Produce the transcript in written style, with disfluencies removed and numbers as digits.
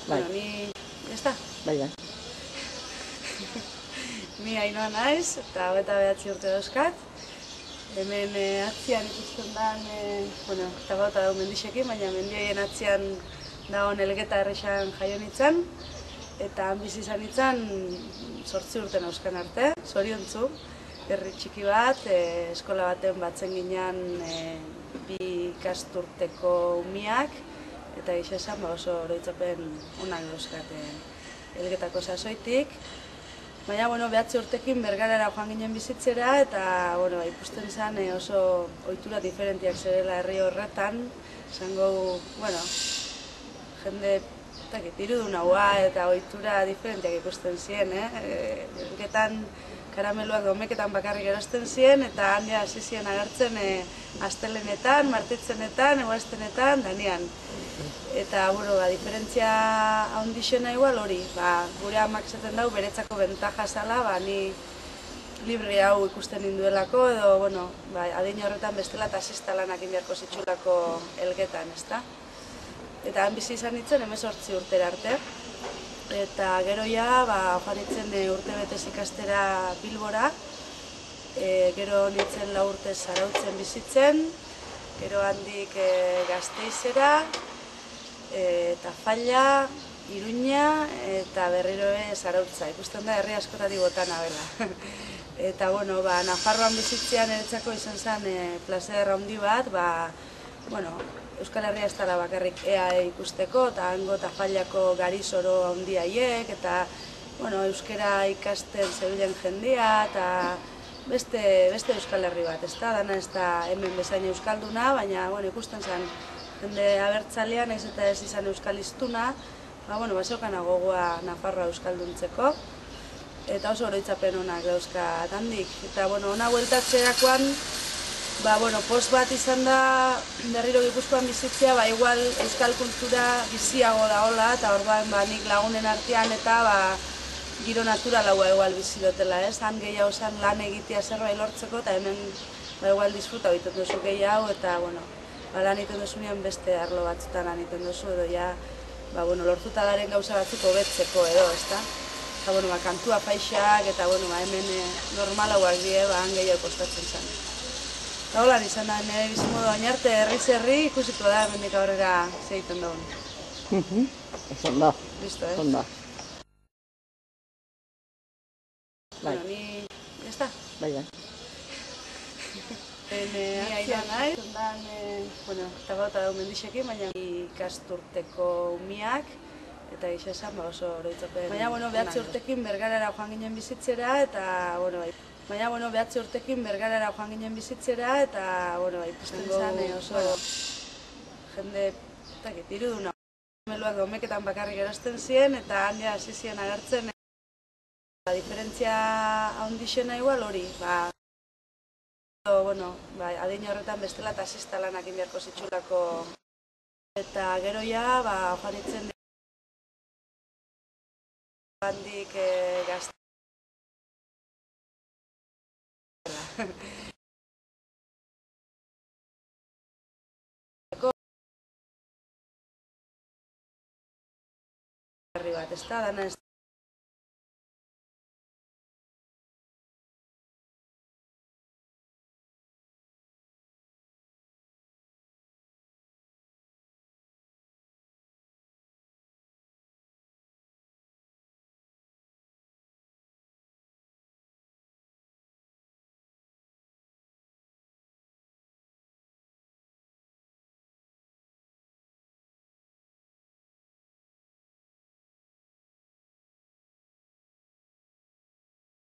Bueno, ni... Ezta? Bai. Ni Ainhoa naiz, eta 29 urte dauzkat. Hemen atzian ikusten dan, eta bauta dago mendixekin, baina mendioien atzian dagoen Elgeta herrixan jaio nintzen. Eta han bizi izan nintzen 8 urte nauzkan arte, zoriontzu. Herri txiki bat, eskola baten batzen ginen 2 ikasturteko umiak, eta gisa esan oso oroitzapen onak dauzkat Elgetako sasoitik. Baina, 9 urtekin Bergarara joan ginen bizitzera, eta ikusten zen oso ohitura diferentiak zerela herri horretan. Zango, jende irudun haua eta ohitura diferentiak ikusten ziren. Elgetan karameluak gomeketan bakarrik erosten ziren, eta handia hasi ziren agertzen astelenetan, martitzenetan, eguaztenetan, danean. Eta, diferentzia handixena igual hori, gure amak esaten dugu beretzako bentaja zala, ni libre hau ikusten ninduelako, edo, adin horretan bestela taxista lanak inbiarko zitxulako Elgetan, ezta? Eta han bizi izan nintzen 18 urtera arte. Eta gero joan nintzen urtebetez ikastera Bilbora, gero nintzen 4 urte Zarautzen bizitzen, gero handik Gasteizera, eta Falla, Iruña, eta berriro Zarautza. Ikusten da herri askotatik botan abela. Eta, Nafarroan bizitzean eretzako izan zen plazer handi bat, Euskal Herria ez dela bakarrik EAE ikusteko, eta hango eta Fallako garizoro handi haiek, eta euskara ikasten zebilen jendia, eta beste Euskal Herri bat, ez da? Dana ez da hemen bezain euskalduna, baina ikusten zen jende abertzalea, nahiz eta ez izan euskaliztuna, zeukana gogoa Nafarroa euskalduntzeko, eta oso oroitzapen onak dauzkat handik. Eta ona bueltatzerakoan, post bat izan da berriro Gipuzkoan bizitzea, igual euskal kultura biziago dagoela, eta orduan nik lagunen artean eta giro naturalagoa igual bizi dutela, ez? Han gehiago zen lan egitea zerbait lortzeko, eta hemen igual disfruta egiten duzu gehiago, eta lan egiten duzunean beste arlo batzutan lan egiten duzu, edo lortuta garen gauza batzuk hobetzeko edo, ezta? Eta kantua paixak, eta hemen normalauak die, han gehiago kostatzen zen. Eta holan izan da, nire bizimodu oinarte herri ikusiko da, hemendik aurrera zeiten dugun. Esan da. Listo, ez? Esan da. Bueno, ni... Ezta? Bai. Ni Ainhoa naiz, eta bauta dago mendixekin, baina ikasturteko umiak, eta gisa esan oso oroitzapen. Baina, 9 urtekin Bergarara joan ginen bizitzera, eta, Baina, 9 urtekin Bergarara joan ginen bizitzera, eta, ikusten zen oso jende, irudun hau. Karameluak gomeketan bakarrik erosten ziren, eta handia hasi ziren agertzen. Diferentzia handixena igual hori, adin horretan bestela taxista lanak inbiarko zitxulako. Eta gero joan nintzen handik Gazte. Herri bat, ez da, dana ez